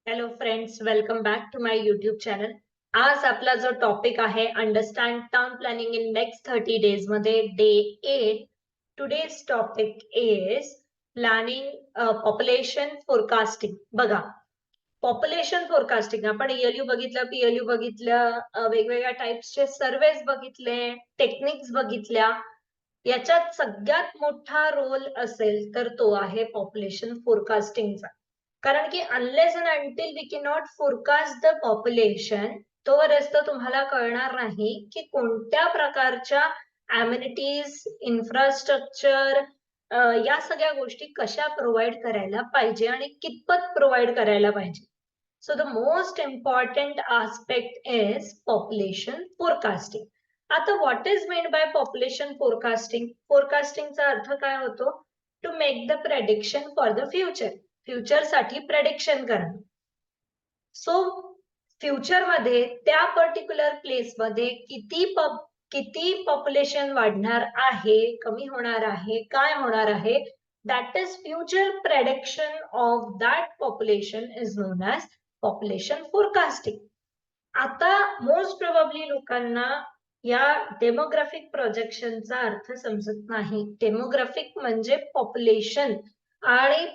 Hello friends, welcome back to my YouTube channel. आज आपला जो टॉपिक आहे understand town planning in next 30 days मध्ये day 8. Today's topic is planning population forecasting. बघा, population forecasting आपण ELU बघितलं, पीएलयू बघितलं, वेगवेगळ्या टाइप्सचे सर्वेज बघितले, टेक्निक्स बघितल्या. याच्यात सगळ्यात मोठा रोल असेल तर तो आहे पॉप्युलेशन फोरकास्टिंगचा. कारण की unless and until we can not forecast the population, तोवरच तुम्हाला कळणार नाही की कोणत्या प्रकारच्या अम्युनिटीज, इन्फ्रास्ट्रक्चर या सगळ्या गोष्टी कशा प्रोव्हाइड करायला पाहिजे आणि कितपत प्रोव्हाइड करायला पाहिजे. So the most important aspect is population forecasting. आता what is mean by population forecasting? फोरकास्टिंगचा अर्थ काय होतो? To make the prediction for the future. Future साठी प्रेडिक्शन करणं. सो फ्युचर मध्ये त्या पर्टिक्युलर प्लेस मध्ये किती पॉप्युलेशन वाढणार आहे, कमी होणार आहे, काय होणार आहे, that is future prediction of that population is non as population forecasting. आता मोस्ट प्रोबॅबली लोकांना या डेमोग्राफिक प्रोजेक्शनचा अर्थ समजत नाही. डेमोग्राफिक म्हणजे पॉप्युलेशन आणि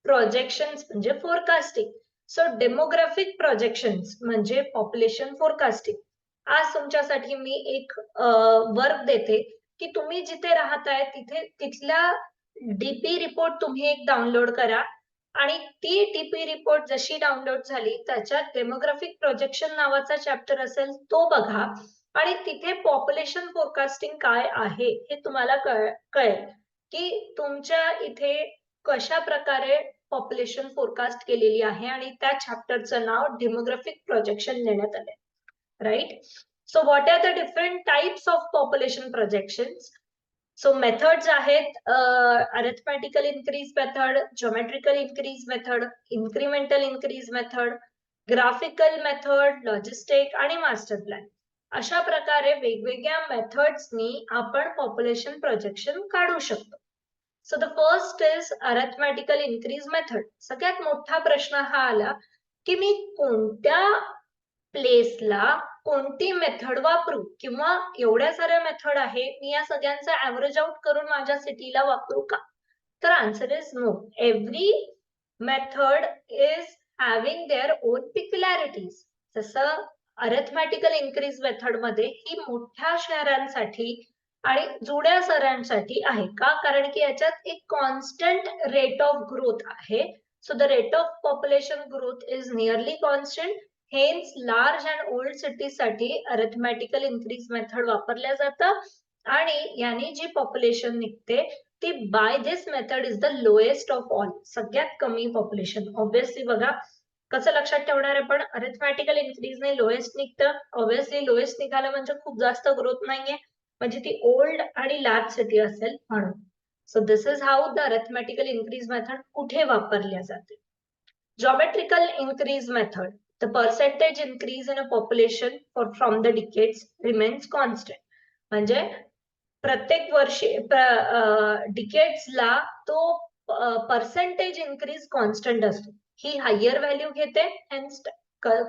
प्रोजेक्शन्स म्हणजे फोरकास्टिंग. सो डेमोग्राफिक प्रोजेक्शन्स म्हणजे पॉप्युलेशन फोरकास्टिंग. आज तुमच्यासाठी मी एक वर्क देते की तुम्ही जिथे राहताय तिथल्या डीपी रिपोर्ट तुम्ही एक डाउनलोड करा आणि ती डीपी रिपोर्ट जशी डाउनलोड झाली त्याच्यात डेमोग्राफिक प्रोजेक्शन नावाचा चॅप्टर असेल तो बघा आणि तिथे पॉप्युलेशन फोरकास्टिंग काय आहे हे तुम्हाला कळेल की तुमच्या इथे कशा प्रकारे पॉप्युलेशन फोरकास्ट केलेली आहे आणि त्या चॅप्टरचं नाव डेमोग्राफिक प्रोजेक्शन देण्यात आले. Right. So what are the different types of population projections? So methods आहेत arithmetical increase method, geometrical increase method, incremental increase method, graphical method, logistic आणि मास्टर प्लॅन. अशा प्रकारे वेगवेगळ्या मेथड्सनी आपण पॉप्युलेशन प्रोजेक्शन काढू शकतो. So the first is arithmetical increase method. सगळ्यात मोठा प्रश्न हा आला की मी कोणत्या प्लेसला कोणती मेथड वापरू किंवा एवढ्या साऱ्या मेथड आहे, मी या सगळ्यांचा ऍव्हरेज आउट करून माझ्या सिटीला वापरू का? तर answer is no. Every method is having their own peculiarities. जसं अरिथमेटिकल इन्क्रीज मेथड मध्ये ही मोठ्या शहरांसाठी आणि जुन्या शहरांसाठी आहे का? कारण की याच्यात एक कॉन्स्टंट रेट ऑफ ग्रोथ आहे. So the rate of population growth is nearly constant. Hence large and old city साठी अरिथमेटिकल इन्क्रीज मेथड वापरल्या जातं आणि याने जी पॉप्युलेशन निघते ती by this method is the lowest of all. सगळ्यात कमी पॉप्युलेशन. ऑब्विसली बघा कसं लक्षात ठेवणार आहे, पण अरिथमेटिकल इन्क्रीजने लोएस्ट निघतं. ऑब्विसली लोएस्ट निघालं म्हणजे खूप जास्त ग्रोथ नाहीये, म्हणजे ती ओल्ड आणि लार्ज सिटी असेल म्हणून. So this is how the arithmetical increase method कुठे वापरल्या जाते. Geometrical increase method. The percentage increase in a population from the decades remains constant. म्हणजे प्रत्येक वर्षी डिकेड्सला तो पर्सेंटेज इन्क्रीज कॉन्स्टंट असतो. ही हायर व्हॅल्यू घेते. हेन्स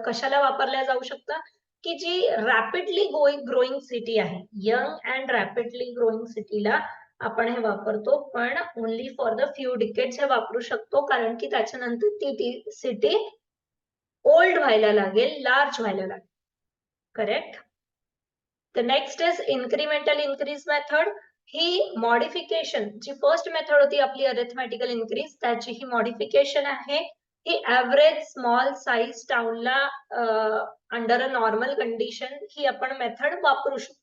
कशाला वापरल्या जाऊ शकतं की जी रॅपिडली ग्रोईंग सिटी आहे, यंग अँड रॅपिडली ग्रोईंग सिटीला आपण हे वापरतो, पण only for the few decades हे वापरू शकतो, कारण की त्याच्यानंतर ती सिटी ओल्ड व्हायला लागेल, लार्ज व्हायला लागेल. Correct. The next is incremental increase method. ही मॉडिफिकेशन, जी फर्स्ट मेथड होती आपली अरिथमेटिकल इन्क्रीज, त्याची ही मॉडिफिकेशन आहे. ही ऍव्हरेज स्मॉल साईज टाउनला अंडर अ नॉर्मल कंडिशन ही आपण मेथड वापरू शकतो.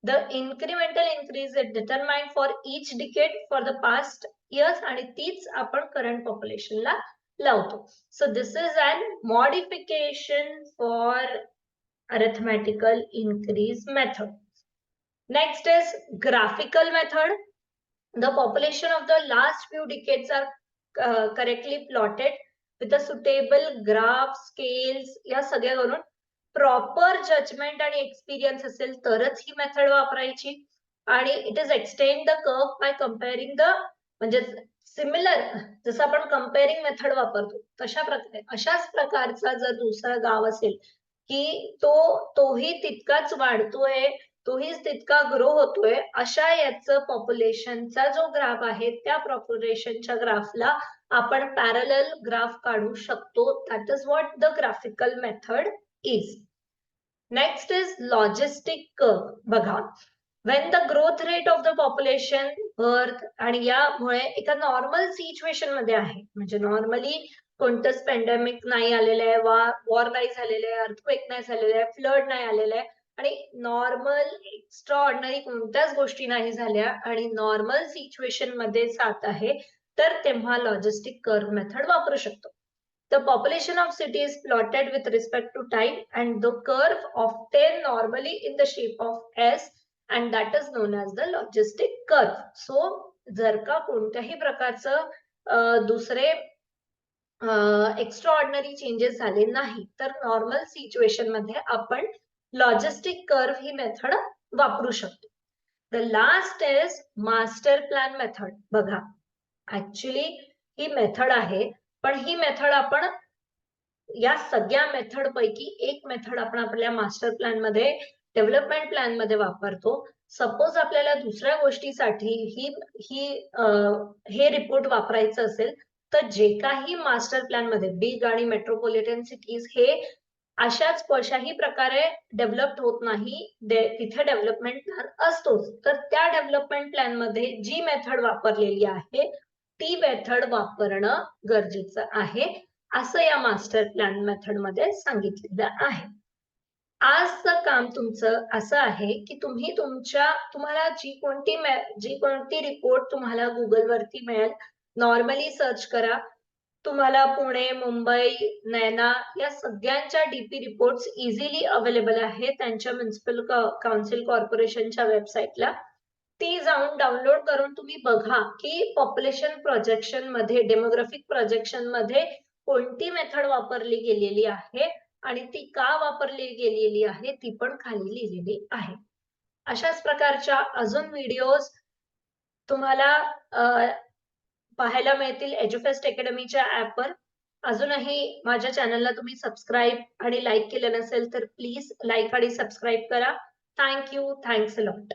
The incremental increase is determined for each decade for the past years आणि तीच आपण करंट पॉप्युलेशनला लावतो. So this is an modification for arithmetical increase method. Next is graphical method. The population of the last few decades are correctly plotted with a suitable graph, scales या सगळ्या करून proper judgement आणि experience असेल तरच ही method वापरायची. आणि it is extend the curve y comparing the म्हणजे similar, जसं आपण कम्पेअरिंग मेथड वापरतो तशा प्रकारे अशाच प्रकारचा जर दुसरा गाव असेल की तोही तितकाच वाढतोय, तोही तितका ग्रो होतोय, अशा याचं पॉप्युलेशनचा जो ग्राफ आहे त्या पॉप्युलेशनच्या ग्राफला आपण पॅरलल ग्राफ काढू शकतो. That is what the graphical method is. Next is logistic curve. बघा, when the growth rate of the population birth आणि यामुळे एका नॉर्मल सिच्युएशन मध्ये आहे, म्हणजे नॉर्मली कोणतंच पॅन्डेमिक नाही आलेलं आहे, वॉर नाही झालेलं आहे, अर्थक्वेक नाही झालेलं आहे, फ्लड नाही आलेलं आहे आणि नॉर्मल एक्स्ट्रा ऑर्डिनरी कोणत्याच गोष्टी नाही झाल्या आणि नॉर्मल सिच्युएशन मध्ये जात आहे, तर तेव्हा लॉजिस्टिक कर्व मेथड वापरू शकतो. The population of city is plotted with respect to time and the curve often normally in the shape of S and that is known as the logistic curve. So जर का कोणत्याही प्रकारचं दुसरे extra ordinary changes झाले नाही तर normal situation मध्ये आपण लॉजिस्टिक कर्व ही मेथड वापरू शकतो. The last is master plan method. बघा, ऍक्च्युली ही मेथड आहे, पण ही मेथड आपण या सगळ्या मेथड पैकी एक मेथड आपण आपल्या मास्टर प्लॅन मध्ये, डेव्हलपमेंट प्लॅन मध्ये वापरतो. सपोज आपल्याला दुसऱ्या गोष्टीसाठी हे रिपोर्ट वापरायचं असेल तर जे काही मास्टर प्लॅन मध्ये बिग आणि मेट्रोपॉलिटन सिटीज हे अशाच कशाही प्रकारे डेव्हलप होत नाही, तिथे डेव्हलपमेंट प्लॅन असतोच, तर त्या डेव्हलपमेंट प्लॅन मध्ये जी मेथड वापरलेली आहे ती मेथड वापरणं गरजेचं आहे, असं या मास्टर प्लॅन मेथड मध्ये सांगितलेलं आहे. आजचं काम तुमचं असं आहे की तुम्हाला जी कोणती रिपोर्ट तुम्हाला गुगल वरती मिळेल, नॉर्मली सर्च करा. तुम्हाला पुणे, मुंबई, नैना या सगळ्यांच्या डीपी रिपोर्ट्स इझिली अवेलेबल आहे त्यांच्या म्युनिसिपल काउन्सिल कॉर्पोरेशनच्या वेबसाईटला. ती जाऊन डाउनलोड करून तुम्ही बघा की पॉप्युलेशन प्रोजेक्शन मध्ये, डेमोग्राफिक प्रोजेक्शन मध्ये कोणती मेथड वापरली गेलेली आहे आणि ती का वापरली गेलेली आहे ती पण खाली लिहिलेली आहे. अशाच प्रकारच्या अजून व्हिडिओज तुम्हाला पाहायला मिळतील एज्युफेस्ट अकॅडमीच्या ऍपवर. अजूनही माझ्या चॅनलला तुम्ही सबस्क्राईब आणि लाईक केलं नसेल तर प्लीज लाईक आणि सबस्क्राईब करा. थँक्यू. Thanks a lot.